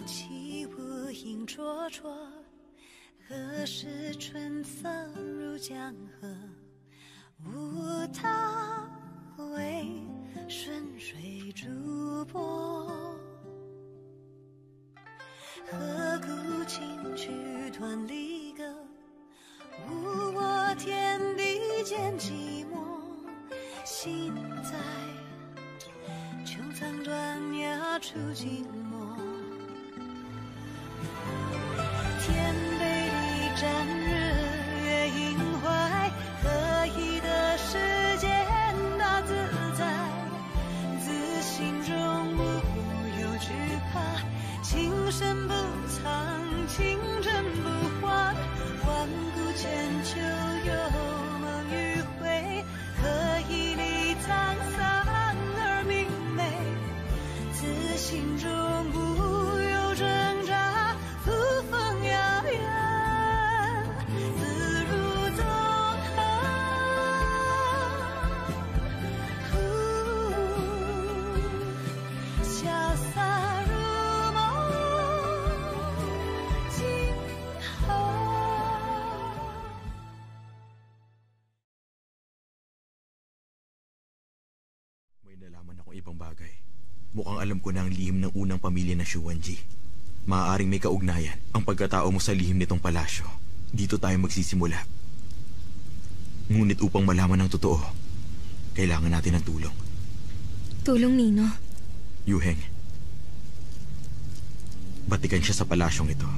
起无影灼灼，何时春色入江河？无他，为顺水逐波。何故轻曲断离歌？无我天地间寂寞。心在穹苍断崖处静默。天杯里沾日月映怀，何以得世间大自在？自心中无有惧怕，情深不藏，情真不换。万古千秋有梦与悔，何以离沧桑而明媚？自心中无有挣扎，扶风遥远，自如纵横。潇洒如梦，今后。May nalaman akong ibang bagay. Mukhang alam ko na ang lihim ng unang pamilya na Xuanji. Maaaring may kaugnayan ang pagkatao mo sa lihim nitong palasyo. Dito tayo magsisimula. Ngunit upang malaman ang totoo, kailangan natin ng tulong. Tulong, Nino? Yuheng. Batikan siya sa palasyong ito.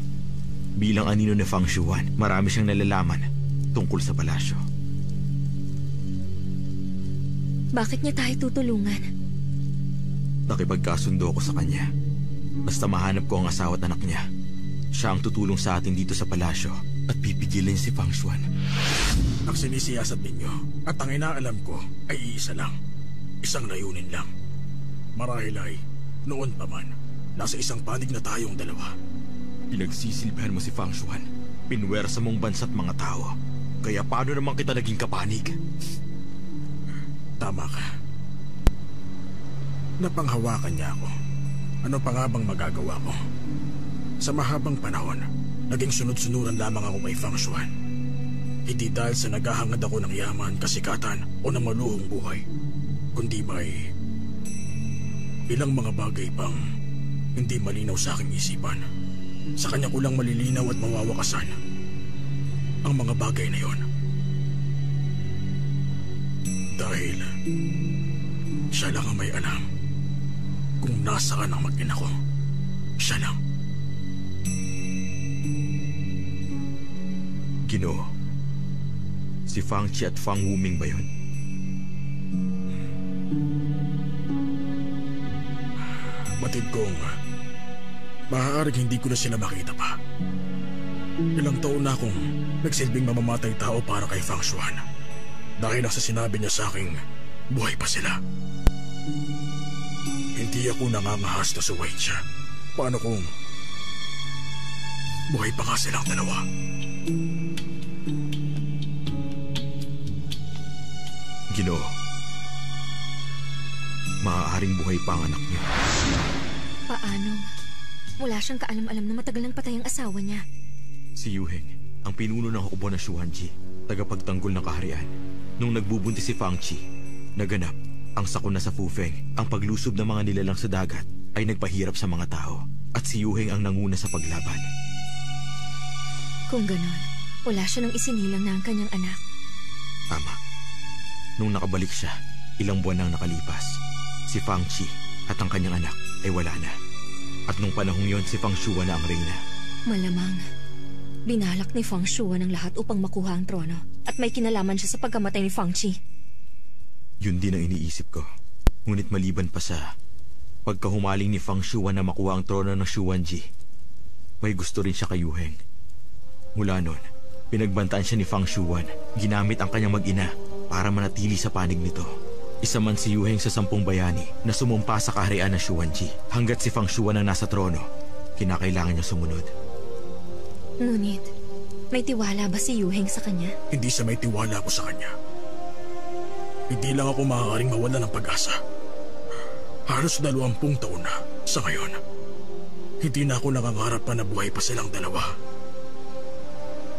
Bilang anino ni Fang Xuan, marami siyang nalalaman tungkol sa palasyo. Bakit niya tayo tutulungan? Nakipagkasundo ako sa kanya. Basta mahanap ko ang asawa at anak niya. Siya ang tutulong sa atin dito sa palasyo at pipigilan si Fang Xuan. Ang sinisiyasat ninyo at ang inaalam ko ay iisa lang. Isang layunin lang. Marahil ay noon pa man, nasa isang panig na tayong dalawa. Pinagsisilbihan mo si Fang Xuan. Pinwersa mong bansa't mga tao. Kaya paano naman kita naging kapanig? Tama ka. Napanghawakan niya ako. Ano pa nga bang magagawa ko? Sa mahabang panahon, naging sunod-sunuran lamang ako kay Fang Xuan. Hindi dahil sa naghahangad ako ng yaman, kasikatan o ng maluhong buhay, kundi may ilang mga bagay pang hindi malinaw sa aking isipan. Sa kanya ko lang malilinaw at mawawakasan ang mga bagay na yon. Dahil siya lang ang may alam kung nasaan ang mag-ina ko. Siya lang. Ginoo, si Fang Chi at Fang Wuming ba yun? Batid kong maaaring hindi ko na sila makita pa. Ilang taon na akong nagsilbing mamamatay tao para kay Fang Xuan. Dahil lang sa sinabi niya sa aking buhay pa sila. Hindi ako nangangahas na suwain siya. Paano kung buhay pa nga silang dalawa? Ginoo, maaaring buhay pa ang anak niyo. Paano? Wala siyang kaalam-alam na matagal nang patay ang asawa niya. Si Yuheng, ang pinuno ng hubo na Xuanji, tagapagtanggol ng kaharian. Nung nagbubuntis si Fang Chi, naganap ang sakuna sa Fufeng. Ang paglusob ng mga nilalang sa dagat ay nagpahirap sa mga tao at si Yuheng ang nanguna sa paglaban. Kung ganon, wala siya nang isinilang na ang kanyang anak. Tama. Nung nakabalik siya, ilang buwan nang nakalipas, si Fang Chi at ang kanyang anak ay wala na. At nung panahong yon, si Fang Xuan na ang reyna. Malamang binalak ni Fang Xuan ang lahat upang makuha ang trono at may kinalaman siya sa pagkamatay ni Fang Chi. Yun din ang iniisip ko. Ngunit maliban pa sa pagkahumaling ni Fang Xuan na makuha ang trono ng Xuanji, may gusto rin siya kay Yuheng. Mula noon, pinagbantaan siya ni Fang Xuan. Ginamit ang kanyang mag-ina para manatili sa panig nito. Isa man si Yuheng sa 10 bayani na sumumpa sa kaharian ng Xuanji. Hanggat si Fang Xuan ang nasa trono, kinakailangan niya sumunod. Ngunit, may tiwala ba si Yuheng sa kanya? Hindi sa may tiwala ko sa kanya. Hindi lang ako maaaring mawala ng pag-asa. Halos 20 taon na sa ngayon. Hindi na ako nangangarap pa na buhay pa silang dalawa.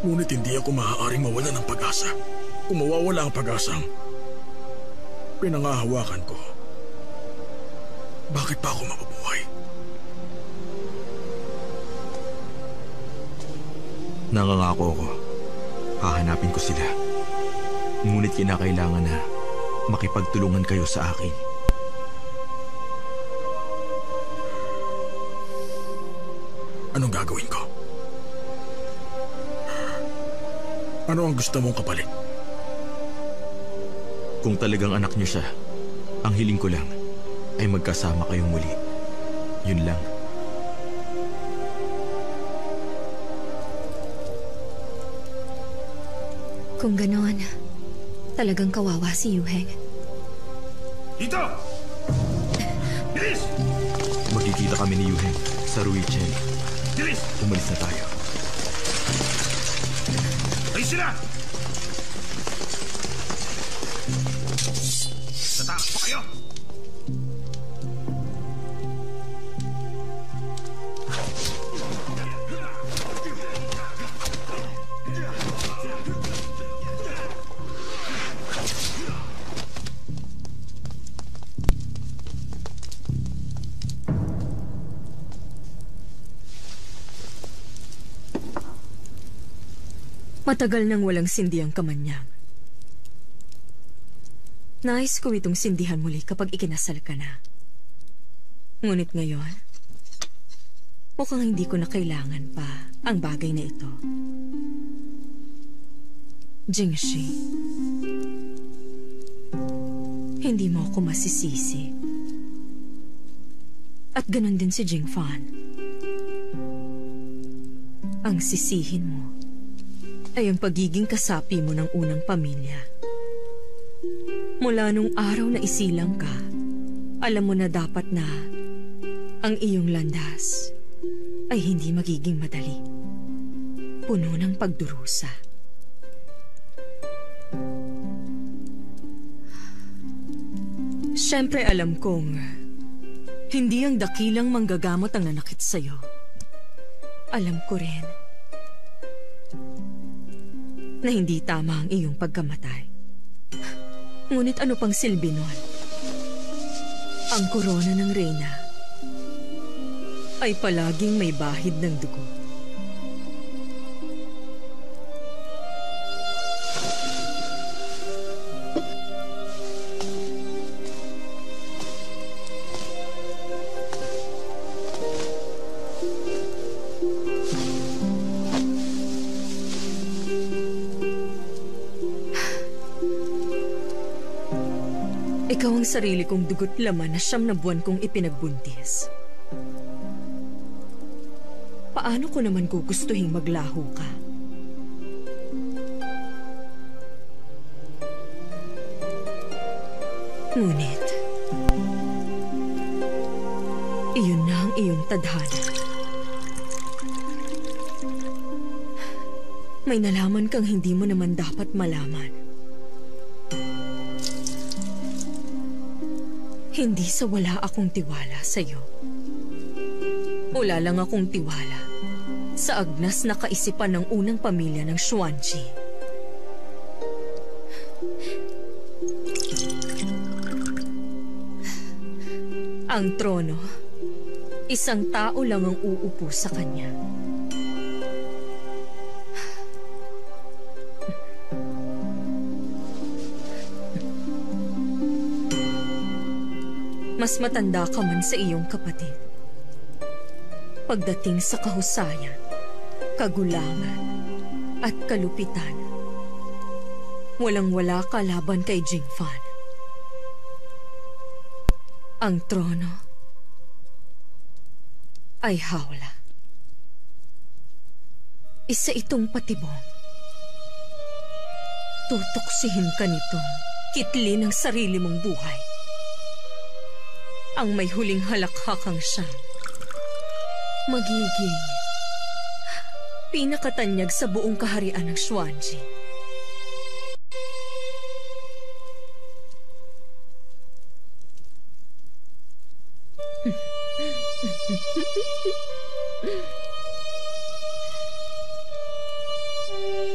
Ngunit hindi ako maaaring mawala ng pag-asa. Kung mawawala ang pag-asang pinangahawakan ko, bakit pa ako mabubuhay? Nangangako ako. Hahanapin ko sila. Ngunit kinakailangan na makipagtulungan kayo sa akin. Anong gagawin ko? Ano ang gusto mong kapalit? Kung talagang anak niyo siya, ang hiling ko lang ay magkasama kayong muli. Yun lang. Kung ganoon, talagang kawawa si Yuheng. Dito! Bilis! Magkikita kami ni Yuheng sa Ruichen. Bilis! Umalis na tayo. Ay sila! Sa taas pa kayo! Matagal nang walang sindi ang kamanyang. Nais ko itong sindihan muli kapag ikinasal ka na. Ngunit ngayon, mukhang hindi ko na kailangan pa ang bagay na ito. Jingshi, hindi mo ako masisisi. At ganon din si Jingfan. Ang sisihin mo ay ang pagiging kasapi mo ng unang pamilya. Mula nung araw na isilang ka, alam mo na dapat na ang iyong landas ay hindi magiging madali. Puno ng pagdurusa. Siyempre alam kong hindi ang dakilang manggagamot ang nanakit sa'yo. Alam ko rin na hindi tama ang iyong pagkamatay. Ngunit ano pang silbi nun? Ang korona ng reyna ay palaging may bahid ng dugo. Ikaw ang sarili kong dugot laman na 9 na buwan kong ipinagbuntis. Paano ko naman gugustuhin maglaho ka? Ngunit, iyon na ang iyong tadhana. May nalaman kang hindi mo naman dapat malaman. Hindi sa wala akong tiwala sa'yo. Wala lang akong tiwala sa agnas na kaisipan ng unang pamilya ng Xuanji. Ang trono, isang tao lang ang uupo sa kanya. Mas matanda ka man sa iyong kapatid. Pagdating sa kahusayan, kagulangan, at kalupitan, walang-wala ka laban kay Jingfan. Ang trono ay hawla. Isa itong patibong. Tutuksihin ka nitong kitlin ang sarili mong buhay. Ang may huling halakhakang siyang magiging pinakatanyag sa buong kaharian ng Xuanji.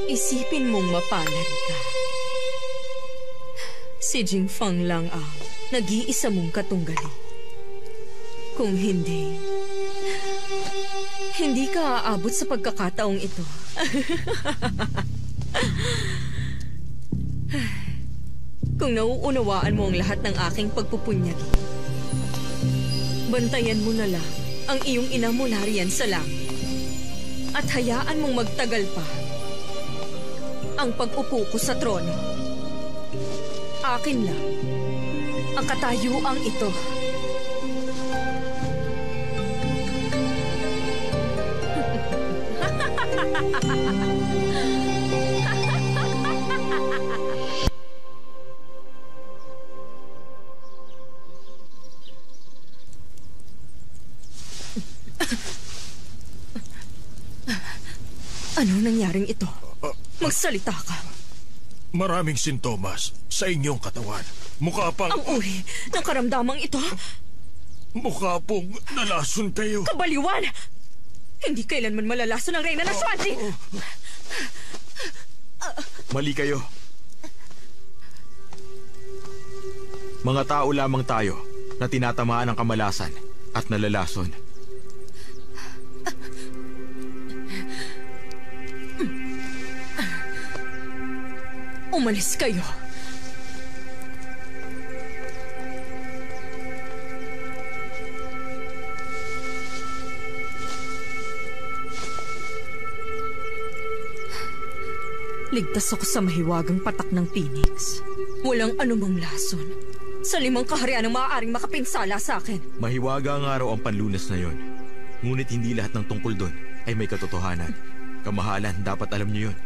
Isipin mong mapalad ka. Si Jingfang lang ang nag-iisa mong katunggali. Kung hindi ka aabot sa pagkakataong ito. Kung nauunawaan mo ang lahat ng aking pagpupunyagi, bantayan mo na lang ang iyong ina mo nariyan sa langit. At hayaan mong magtagal pa ang pag-upo ko sa trono. Akin lang ang katayuang ito. Anong nangyaring ito? Magsalita ka. Maraming sintomas sa inyong katawan. Mukha pang... Ang uri ng karamdamang ito. Mukha pong nalason kayo. Kabaliwan! Hindi kailanman malalason ang reyna ng Xuanji! Mali kayo. Mga tao lamang tayo na tinatamaan ng kamalasan at nalalason. Umalis kayo. Ligtas ako sa mahiwagang patak ng Phoenix. Walang anumang lason. Sa 5 kaharian ang maaaring makapinsala sa akin. Mahiwaga nga raw ang panlunas na yon. Ngunit hindi lahat ng tungkol doon ay may katotohanan. Kamahalan, dapat alam niyo yun.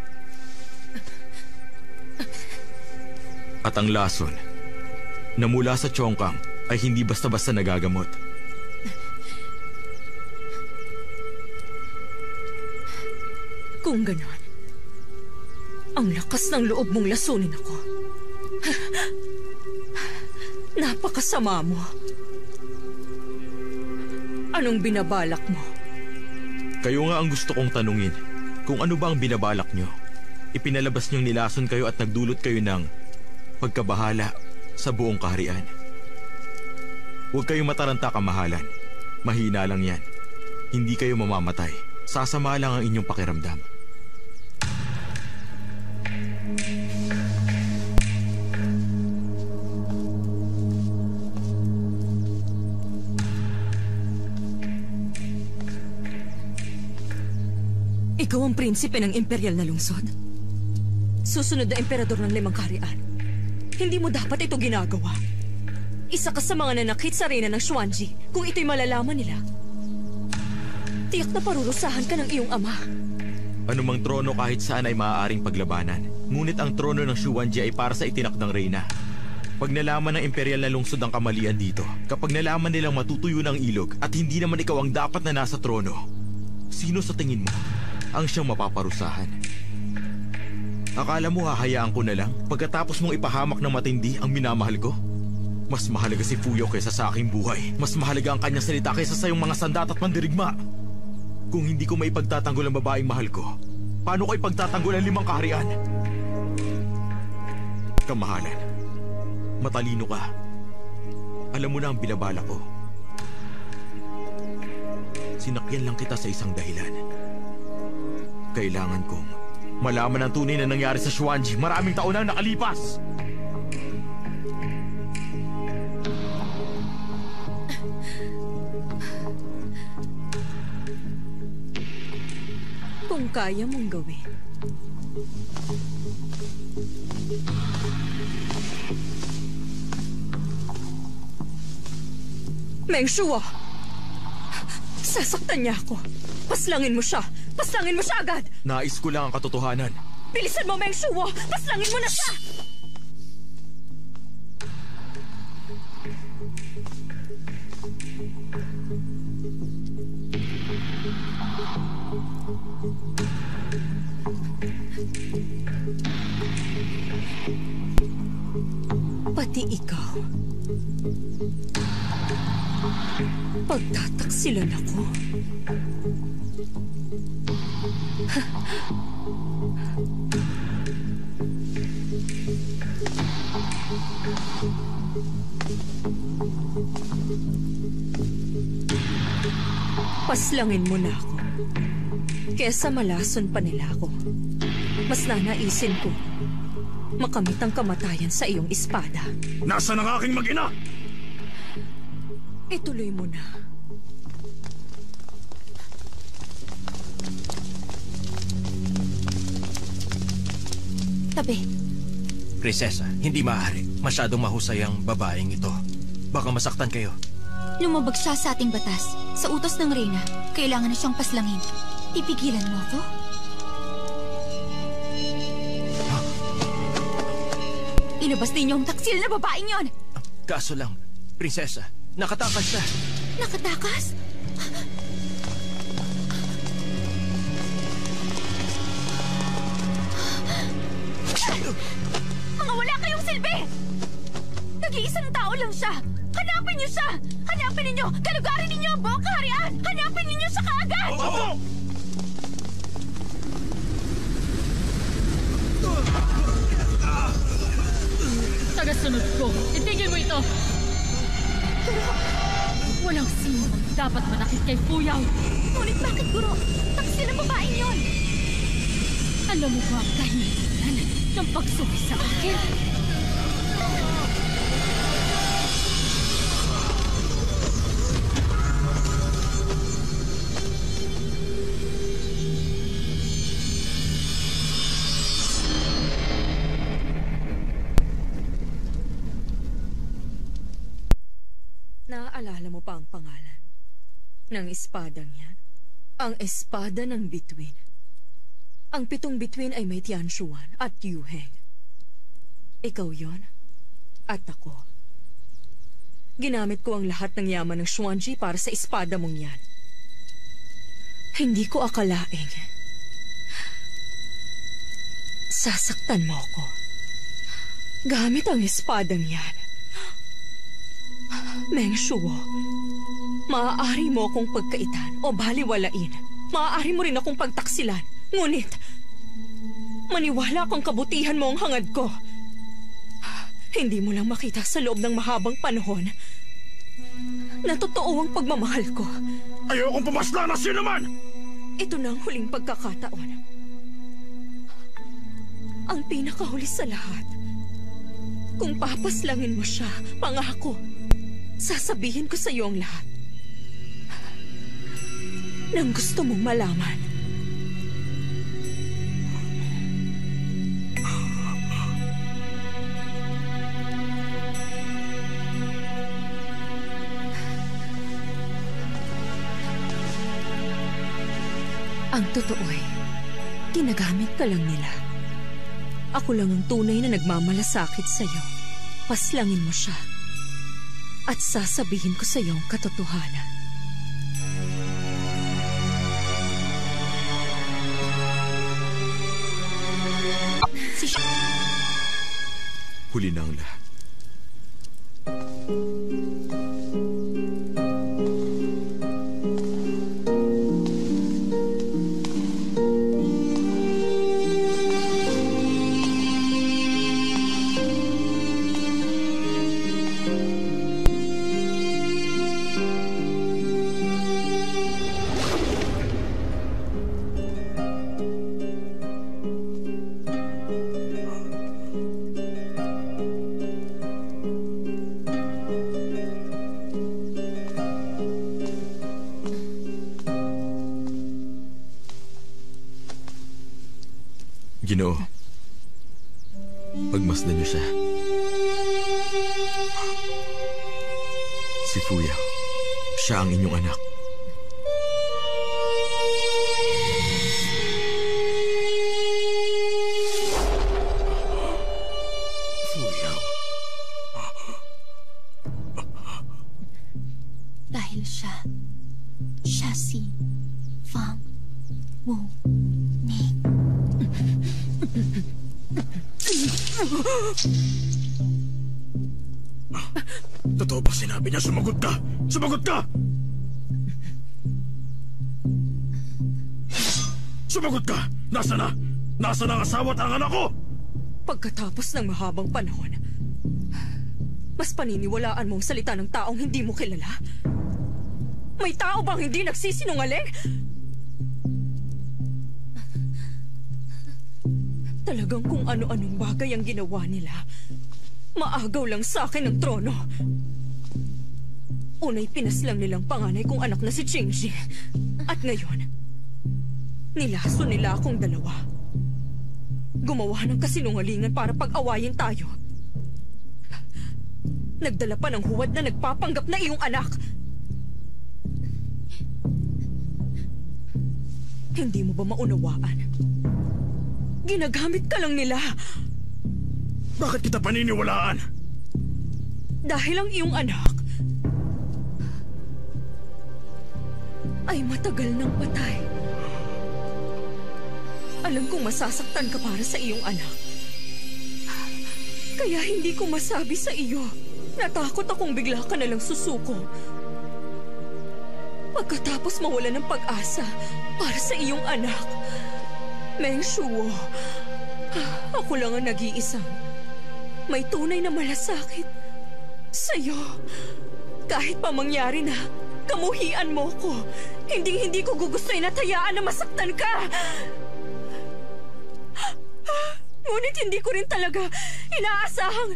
At ang lason na mula sa Chongqing ay hindi basta-basta nagagamot. Kung ganon, ang lakas ng loob mong lasunin ako. Napakasama mo. Anong binabalak mo? Kayo nga ang gusto kong tanungin. Kung ano ba ang binabalak nyo? Ipinalabas niyong nilason kayo at nagdulot kayo ng pagkabahala sa buong kaharian. Huwag kayong mataranta, kamahalan. Mahina lang yan. Hindi kayo mamamatay. Sasama lang ang inyong pakiramdam. Ikaw ang prinsipe ng imperial na lungsod. Susunod na emperador ng 5 kaharian. Hindi mo dapat ito ginagawa. Isa ka sa mga nanakit sa reyna ng Xuanji kung ito'y malalaman nila. Tiyak na parurusahan ka ng iyong ama. Anumang trono kahit saan ay maaaring paglabanan. Ngunit ang trono ng Xuanji ay para sa itinakdang reyna. Pag nalaman ng imperial na lungsod ang kamalian dito, kapag nalaman nilang matutuyo ng ilog at hindi naman ikaw ang dapat na nasa trono, sino sa tingin mo ang siyang mapaparusahan? Akala mo hahayaan ko na lang pagkatapos mong ipahamak ng matindi ang minamahal ko? Mas mahalaga si Fuyao kaysa sa aking buhay. Mas mahalaga ang kanyang salita kaysa sa iyong mga sandat at mandirigma. Kung hindi ko maipagtatanggol ang babaeng mahal ko, paano ko ipagtatanggol ang 5 kaharian? Kamahalan, matalino ka. Alam mo na ang binabala ko. Sinakyan lang kita sa isang dahilan. Kailangan kong malaman ang tunay na nangyari sa Xuanji. Maraming taon na nakalipas. Kung kaya mong gawin. Meng Shuo! Sasaktan niya ako. Paslangin mo siya! Paslangin mo siya agad! Nais ko lang ang katotohanan. Bilisan mo, Meng Shuo! Paslangin mo na siya! Pati ikaw. Pagtataksilan ako. Paslangin mo na ako. Kesa malason pa nila ako. Mas nanaisin ko makamit ang kamatayan sa iyong espada. Nasaan ang aking mag-ina? Ituloy mo na. Tabi. Prinsesa, hindi maaari. Masyadong mahusay ang babaeng ito. Baka masaktan kayo. Lumabag siya sa ating batas. Sa utos ng Reyna, kailangan na siyang paslangin. Ipigilan mo ako? Ilabas ninyo ang taksil na babaeng yon! Kaso lang, prinsesa, nakatakas siya. Nakatakas? Mga wala kayong silbi! Nag-iisang tao lang siya! Hanapin niyo siya! Hanapin ninyo! Galugarin ninyo ang buong kaharian! Hanapin ninyo siya kaagad! Opo! Tagasunod ko! Itigil mo ito! Walang sino ang dapat manakit kay Fuyaw! Ngunit bakit, Guro? Taksil ang babaeng yon! Alam mo ba ang kahilingan ng pagsuki sa akin? Naaalala mo pa ang pangalan ng espadang yan? Ang espada ng bituin. Ang 7 bituin ay may Tianshuan at Yu Heng. Ikaw yon at ako. Ginamit ko ang lahat ng yaman ng Xuanji para sa espada mong yan. Hindi ko akalaing sasaktan mo ko gamit ang espadang yan. Meng Shuo, maaari mo akong pagkaitan o baliwalain. Maaari mo rin akong pagtaksilan. Ngunit, maniwala kang kabutihan mo ang hangad ko. Hindi mo lang makita sa loob ng mahabang panahon na totoo ang pagmamahal ko. Ayokong pumasla na sino man! Ito na ang huling pagkakataon. Ang pinakahuli sa lahat. Kung papaslangin mo siya, pangako, sasabihin ko sa iyo ang lahat nang gusto mong malaman. Ang totoo ay, ginagamit ka lang nila. Ako lang ang tunay na nagmamalasakit sa'yo. Paslangin mo siya. At sasabihin ko sa'yo ang katotohanan. Huli na ang lahat. Ginoo, pagmasdan niyo siya. Si Fuyaw, siya ang inyong anak. Fuyaw. Dahil siya si Fang Wu Ning. Totoo bang sinabi niya? Sumagot ka! Sumagot ka! Sumagot ka! Nasaan na? Nasaan ang asawa at ang anak ko? Pagkatapos ng mahabang panahon, mas paniniwalaan mong salita ng taong hindi mo kilala? May tao bang hindi nagsisinungaling? Talagang kung ano-anong bagay ang ginawa nila, maagaw lang sa akin ng trono. Unay pinaslang nilang panganay kong anak na si Qingji. At ngayon, nilaso nila akong dalawa. Gumawa ng kasinungalingan para pag-awayin tayo. Nagdala pa ng huwad na nagpapanggap na iyong anak. Hindi mo ba maunawaan? Ginagamit ka lang nila. Bakit kita paniniwalaan? Dahil ang iyong anak ay matagal nang patay. Alam kong masasaktan ka para sa iyong anak. Kaya hindi ko masabi sa iyo. Natakot akong bigla ka nalang susuko. Pagkatapos mawala ng pag-asa para sa iyong anak. Meng Shuo, ako lang ang nag-iisang may tunay na malasakit sa'yo. Kahit pa mangyari na, kamuhian mo ko. Hindi ko gugustuhin at hayaan na masaktan ka. Ngunit hindi ko rin talaga inaasahang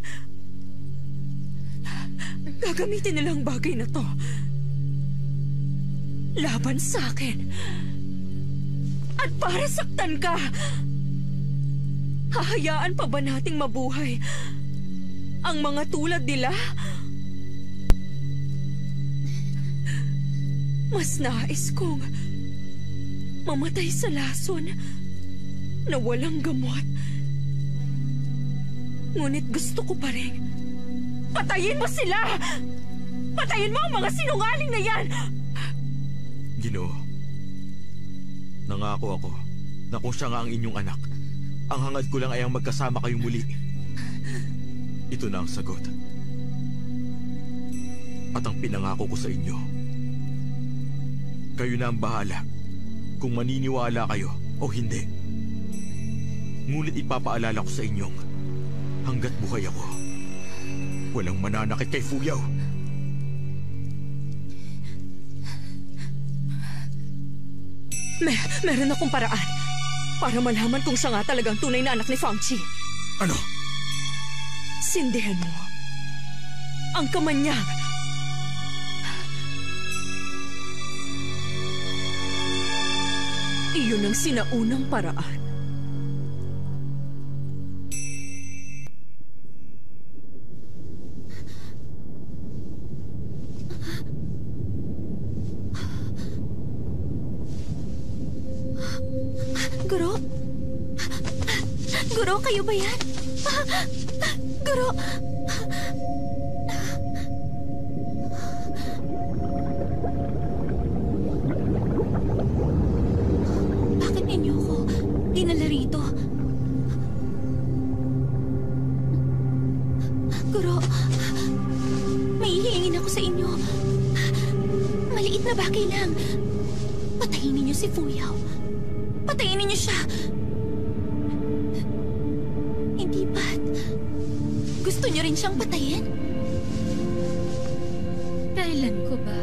gagamitin nilang bagay na to laban sa akin. At para saktan ka, hahayaan pa ba nating mabuhay ang mga tulad nila? Mas nais kong mamatay sa lason na walang gamot. Ngunit gusto ko pa rin patayin mo sila! Patayin mo ang mga sinungaling na yan! Ginoo, nangako ako na kung siya nga ang inyong anak, ang hangad ko lang ay ang magkasama kayong muli. Ito na ang sagot. At ang pinangako ko sa inyo, kayo na ang bahala kung maniniwala kayo o hindi. Ngunit ipapaalala ko sa inyong hanggat buhay ako, walang mananakit kay Fuyao. Meron akong paraan para malaman kung siya nga talagang tunay na anak ni Fangchi. Ano? Sindihan mo ang kamanyang. Iyon ang sinaunang paraan. Guro? Guro, kayo ba yan? Guro! Bakit ninyo ako dinala rito? Guro, may hihingin ako sa inyo. Maliit na bagay lang. Patayin ninyo si Fuyao. Patayin ninyo siya! Hindi ba't gusto niyo rin siyang patayin? Kailan ko ba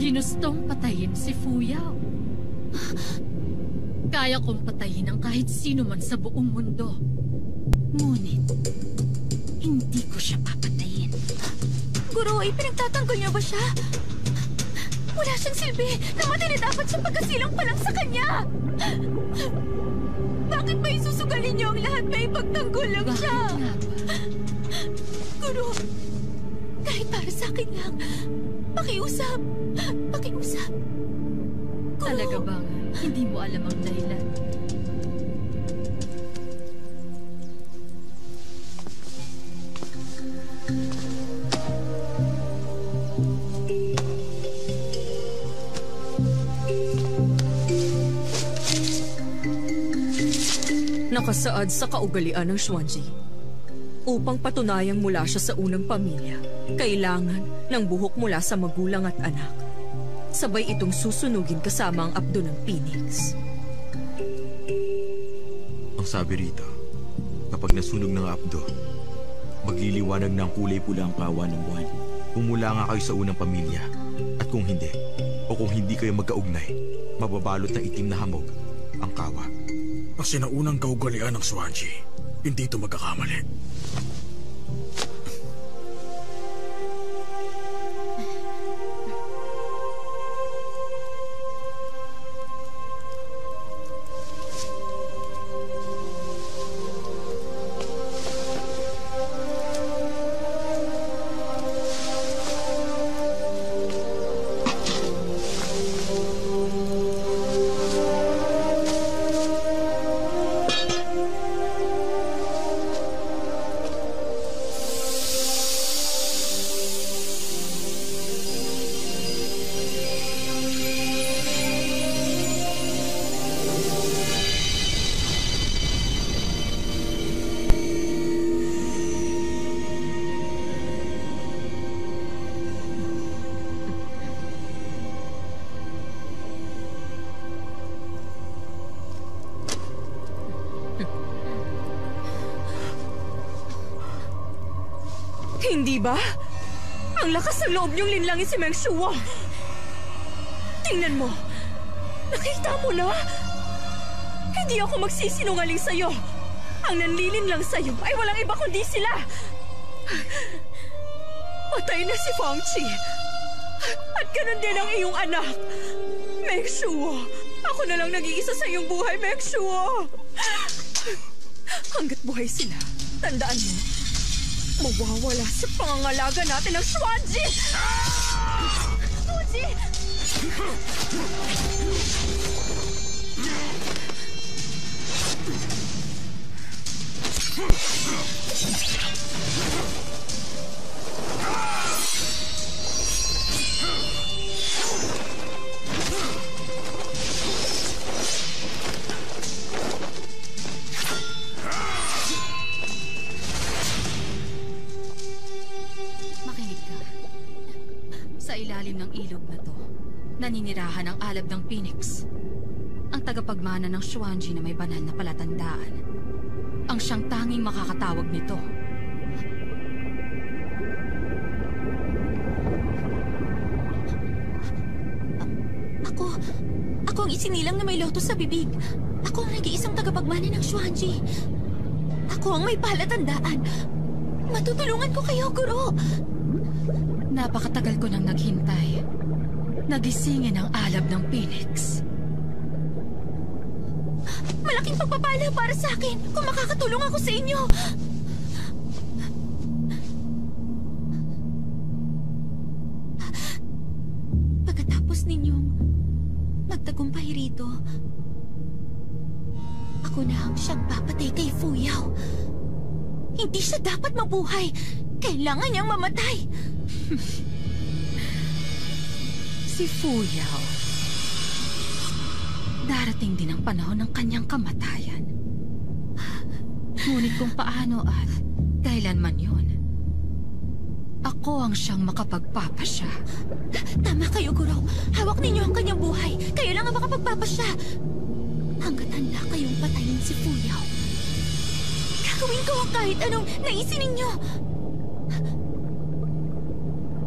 ginustong patayin si Fuyao? Kaya kong patayin ang kahit sino man sa buong mundo. Ngunit, hindi ko siya papatayin. Guro, pinagtatanggol niyo ba siya? Wala siyang silbi. Namatay na dapat siya pagkasilang pa lang sa kanya. Bakit ba isusugalin niyo ang lahat? May pagtanggol lang siya. Bakit nga ba? Guro, kahit para sa akin lang. Pakiusap. Pakiusap. Guro. Talaga bang hindi mo alam ang dahilan? Nakasaad sa kaugalian ng Xuanji Upang patunayang mula siya sa unang pamilya, kailangan ng buhok mula sa magulang at anak. Sabay itong susunugin kasama ang abdo ng Phoenix. Ang sabi rito, kapag nasunog ng abdo, magliliwanag ng kulay pula ang kawa ng buwan. Kung mula nga kayo sa unang pamilya, at kung hindi, o kung hindi kayo magkaugnay, mababalot ng itim na hamog ang kawa. Ang sinaunang kaugalian ng Swansea, hindi ito magkakamali. Hindi ba? Ang lakas ng loob niyong linlangin si Meng Shuo. Tingnan mo. Nakita mo na? Hindi ako magsisinungaling sa'yo. Ang nanlilin lang sa'yo ay walang iba kundi sila. Patay na si Fang Chi. At ganun din ang iyong anak. Meng Shuo, ako na lang nag-iisa sa iyong buhay, Meng Shuo. Hanggat buhay sila, tandaan mo, mawawala sa pangangalaga natin ng Shuanji! Fuji! Naninirahan ang alab ng Phoenix. Ang tagapagmana ng Shuanji na may banal na palatandaan. Ang siyang tanging makakatawag nito. Ako ang isinilang na may lotus sa bibig. Ako ang nag-iisang tagapagmana ng Shuanji. Ako ang may palatandaan. Matutulungan ko kayo, Guro. Napakatagal ko nang naghintay. Nagisingin ang alab ng Phoenix. Malaking pagpapala para sa akin kung makakatulong ako sa inyo. Pagkatapos ninyong magtagumpay rito, ako na ang siyang papatay kay Fu Yao. Hindi siya dapat mabuhay. Kailangan niyang mamatay. Si Fu Yao. Darating din ang panahon ng kanyang kamatayan. Ngunit kung paano at kailanman yun, ako ang siyang makapagpapasya. Tama kayo, Guro. Hawak ninyo ang kanyang buhay. Kayo lang ang makapagpapasya. Hanggat handa kayong patayin si Fu Yao, gagawin ko ang kahit anong naisin ninyo.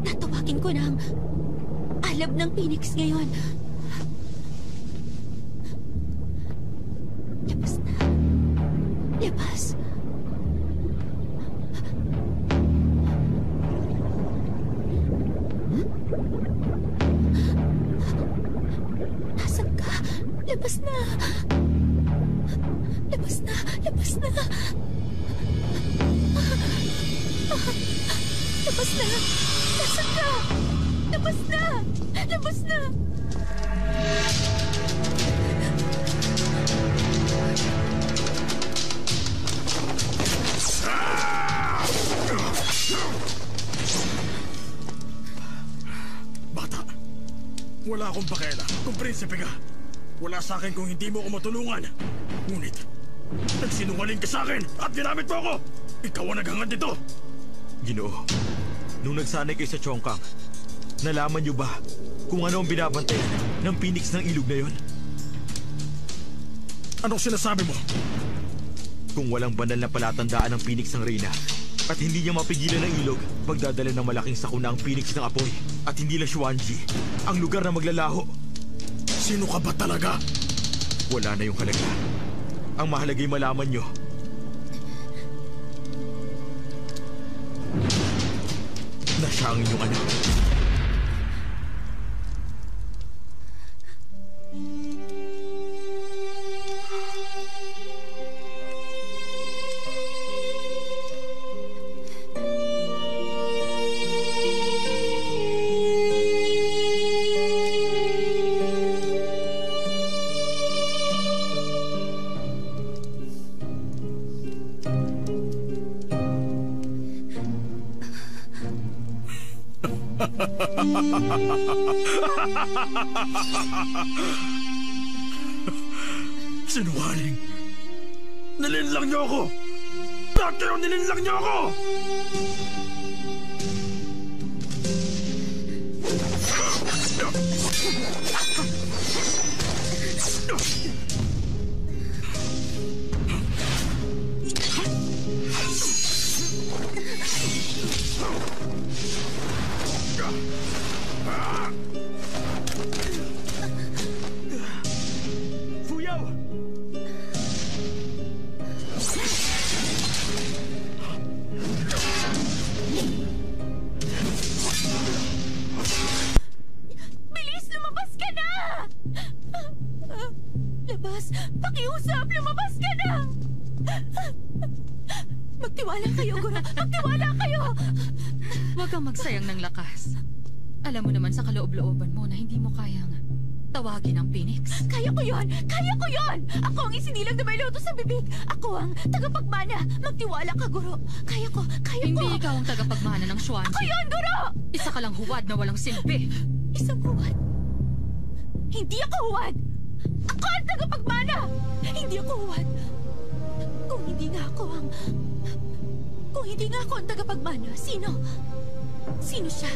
Tatawagin ko na ang alab ng Phoenix ngayon. Labas na. Labas. Nasaan ka? Labas na. Labas na. Labas na. Labas na. Nasaan ka? Labas na! Labas na! Bata, wala akong pakialam kung prinsipe ka. Wala sa akin kung hindi mo ako matulungan. Ngunit, nagsinungaling ka sa akin at ginamit mo ako! Ikaw ang naghangad dito! Ginoo, nung nagsanay kayo sa Chongkang, nalaman niyo ba kung ano ang binabantayan ng Phoenix ng ilog na yon? Anong sinasabi mo? Kung walang banal na palatandaan ng Phoenix ng Reyna at hindi niya mapigilan ng ilog, pagdadala ng malaking sakuna ang Phoenix ng apoy at hindi lang Xuanji, ang lugar na maglalaho. Sino ka ba talaga? Wala na yung halaga. Ang mahalaga'y malaman niyo na siya ang inyong anak. Sinungaling! Nilinlang niyo ako! Bakit kayo nilinlang niyo ako? Fuyaw! Bilis! Lumabas ka na! Labas! Pakiusap! Lumabas ka na! Magtiwala kayo, Guro! Magtiwala kayo! Huwag kang magsayang ng lakas. Alam mo naman sa kaloob-looban mo na hindi mo kayang tawagin ang Phoenix. Kaya ko yon! Kaya ko yon! Ako ang isinilang na may loto sa bibig! Ako ang tagapagmana! Magtiwala ka, Guro! Kaya ko! Kaya ko! Hindi ikaw ang tagapagmana ng Xuanji. Ako yon, Guro! Isa ka lang huwad na walang silbi. Isang huwad? Hindi ako huwad! Ako ang tagapagmana! Hindi ako huwad! Kung hindi nga ako ang tagapagmana, sino? Sino siya?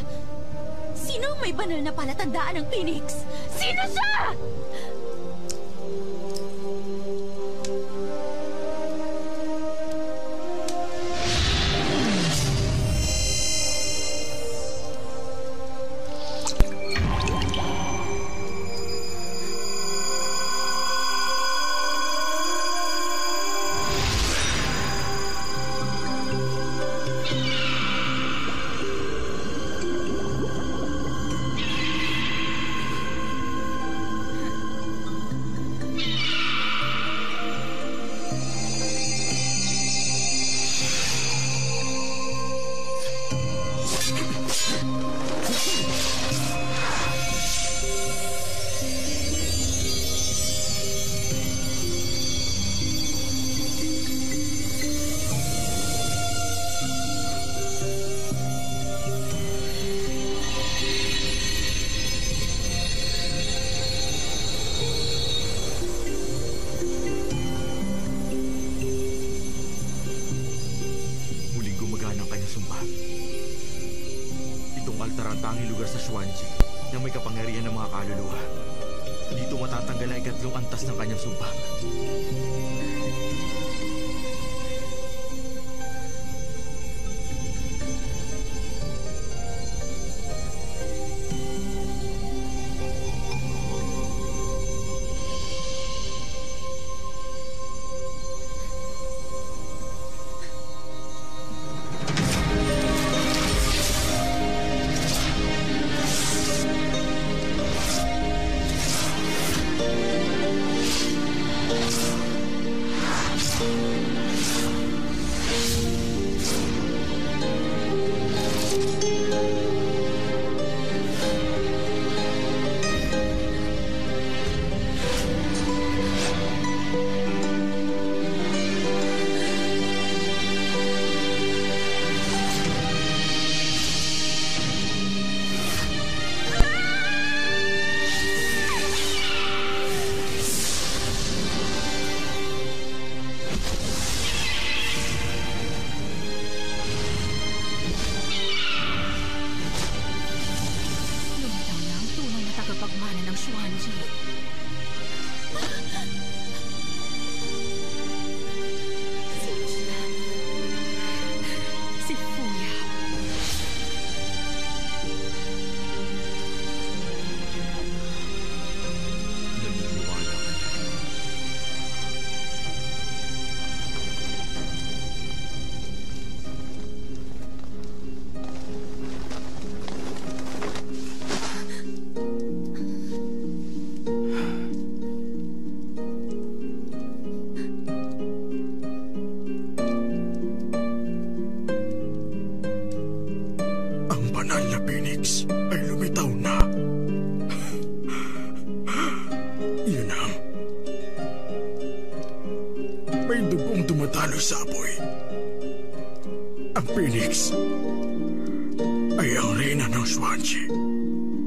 Sino ang may banal na palatandaan ng Phoenix? Sino siya? Muling gumagana ang kanyang sumba. Itong altar ang tanging lugar sa Xuanji na may kapangyarihan ng mga kaluluwa. Dito matatanggal ang ikatlong antas ng kanyang sumpa. Xuanji. Sino siya? Si Fuya. Naniniwala ka na. Ang banal na Phoenix ay lumitaw na. Yun ang... May dugong tumataloy sa apoy. Ang Phoenix ay ang reyna ng Xuanji.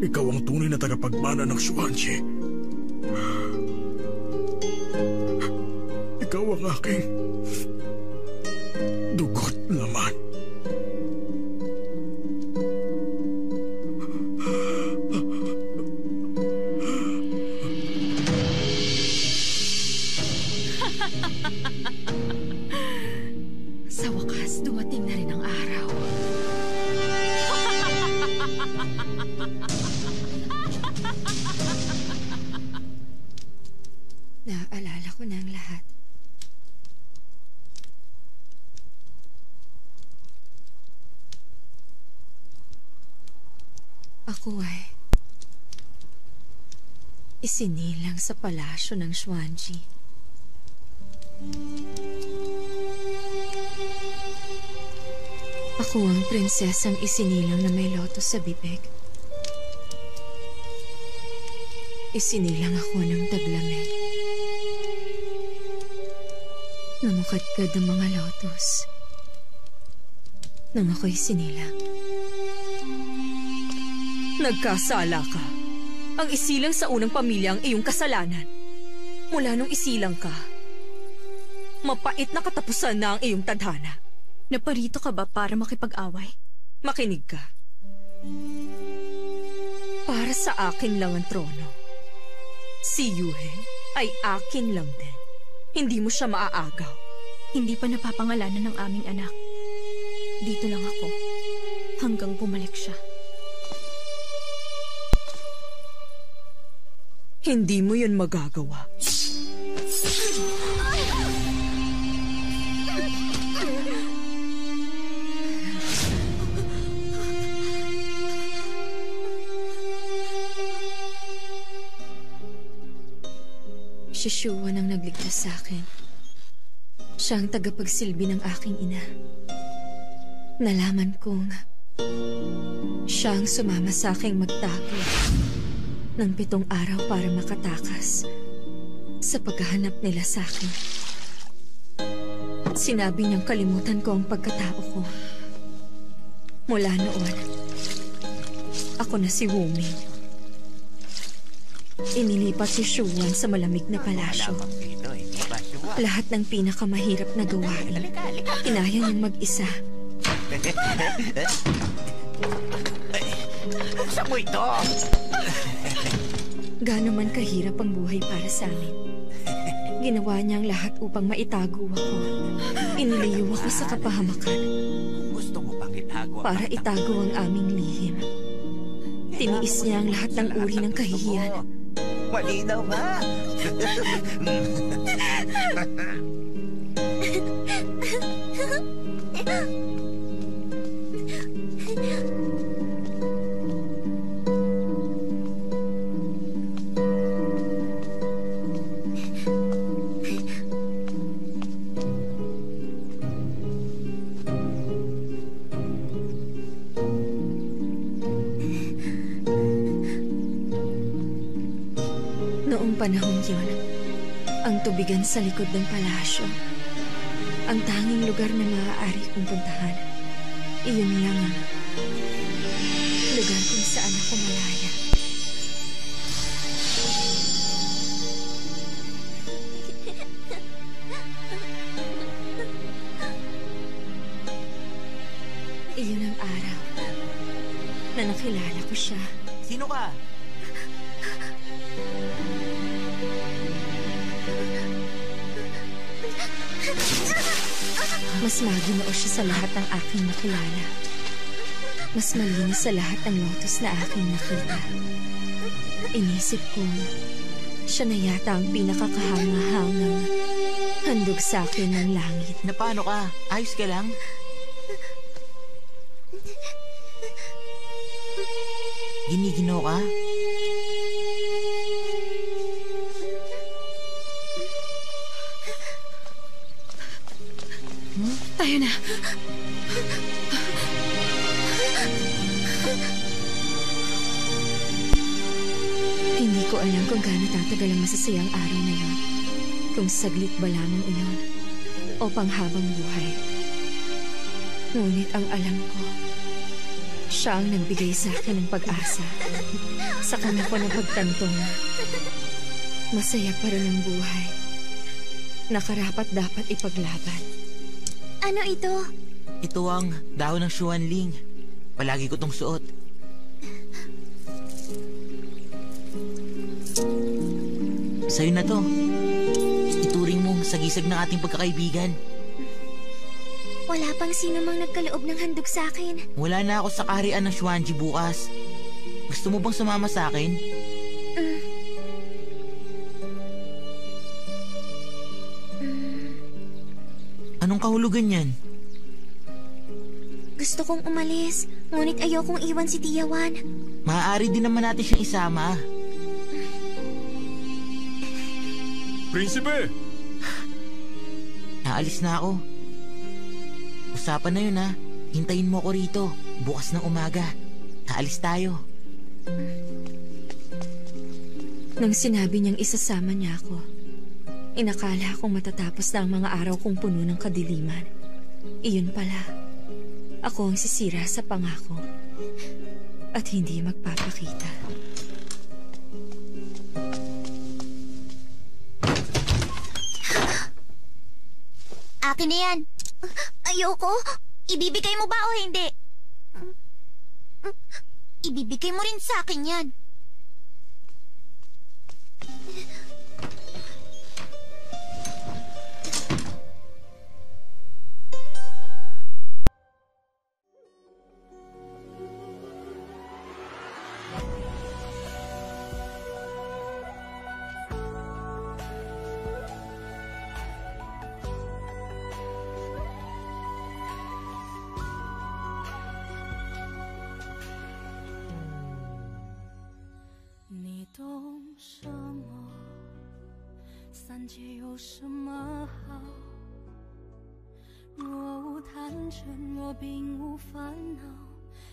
Ikaw ang tunay na tagapagmana ng Xuanji. Ikaw ang aking dugo't laman. Sa wakas, dumating na rin ang araw. Naaalala ko na ang lahat. Ako ay isinilang sa palasyo ng Xuanji. Ako ang prinsesang isinilang na may lotos sa bibig. Isinilang ako ng taglamig. Namukadkad ng mga lotos nang ako'y sinilang. Nagkasala ka. Ang isilang sa unang pamilya ang iyong kasalanan. Mula nung isilang ka, mapait na katapusan na ang iyong tadhana. Naparito ka ba para makipag-away? Makinig ka. Para sa akin lang ang trono. Si Yuheng ay akin lang din. Hindi mo siya maaagaw. Hindi pa napapangalanan ng aming anak. Dito lang ako hanggang bumalik siya. Hindi mo yun magagawa. Si Xuan ang nagligtas sa akin. Siya ang tagapagsilbi ng aking ina. Nalaman kong siya ang sumama sa aking magtago ng 7 araw para makatakas sa paghahanap nila sa akin. Sinabi niyang kalimutan ko ang pagkatao ko. Mula noon, ako na si Wuming. Inilipat si Xuan sa malamig na palasyo. Lahat ng pinakamahirap na gawain, inaya niyang mag-isa. Buksan mo ito! Gaano man kahirap ang buhay para sa amin. Ginawa niya ang lahat upang maitago ako. Iniliw ako sa kapahamakan. Gusto mo bang itago? Para itago ang aming lihim. Tiniis niya ang lahat ng uri ng kahihiyan. Malinaw ba? Noong panahon yun, ang tubigan sa likod ng palasyo, ang tanging lugar na maaari kong puntahan, iyon lang ang lugar kung saan ako malaya. Iyon ang araw na nakilala ko siya. Sino ka? Mas maginoo siya sa lahat ng aking nakilala. Mas malinis sa lahat ng lotus na aking nakita. Inisip ko, siya na yata ang pinakakahanga-hangang handog sa akin ng langit. Na paano ka? Ayos ka lang? Giniginaw ka? Tayo na. Hindi ko alam kung gaano tatagal ang masasayang araw na yon. Kung saglit ba lamang iyon o panghabang buhay. Ngunit ang alam ko, siya ang nagbigay sa akin ng pag-asa. Sa kanya ko ng pagtantong masaya pa rin ang buhay. Nakarapat dapat ipaglaban. Ano ito? Ito ang dahon ng Xuanling. Palagi ko tong suot. Sa'yo na to. Ituring mong sagisag ng ating pagkakaibigan. Wala pang sino mang nagkaloob ng handog sa akin. Wala na ako sa kaharian ng Xuanji bukas. Gusto mo bang sumama sa akin? Anong kahulugan yan? Gusto kong umalis, ngunit ayokong iwan si Tia Juan. Maaari din naman natin siyang isama. Prinsipe! Naalis na ako. Usapan na yun ha. Hintayin mo ako rito. Bukas ng umaga. Aalis tayo. Nang sinabi niyang isasama niya ako, inakala kong matatapos na ang mga araw kong puno ng kadiliman. Iyon pala, ako ang sisira sa pangako at hindi magpapakita. Akin na yan. Ayoko. Ibibigay mo ba o hindi? Ibibigay mo rin sa akin yan.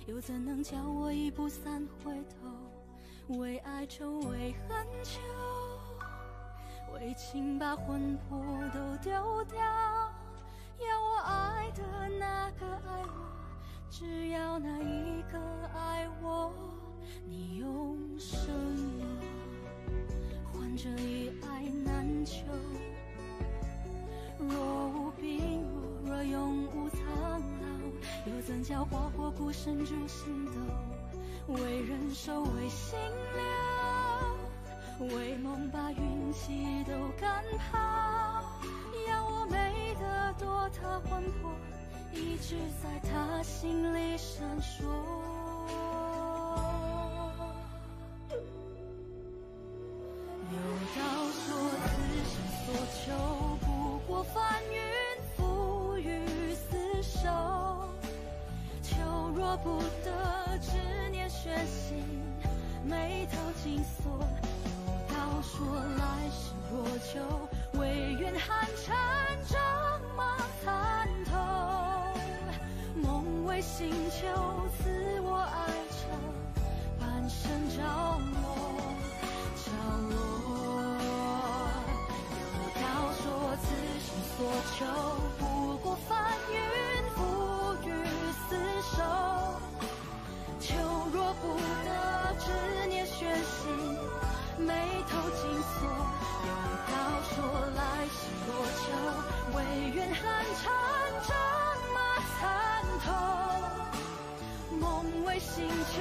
又怎能叫我一步三回头？为爱愁，为恨求，为情把魂魄都丢掉。要我爱的那个爱我，只要那一个爱我。你用生我，换这一爱难求。若无病我，若永无苍老。又怎叫花火孤身逐星斗？为人守，为心留，为梦把运气都赶跑。要我美得多，他魂魄一直在他心里闪烁。有道说，此生所求，不过翻云覆雨厮守。若不得，执念悬心，眉头紧锁。有道说，来世若求，唯愿寒蝉仗马参透。梦为星球，赐我爱愁，半生着落，着落。有道说，此生所求，不过翻云覆雨厮守。求若不得，执念悬心，眉头紧锁。有道说，来世若求，唯愿寒蝉仗马参透。梦为星球，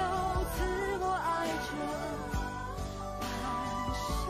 赐我爱着半生。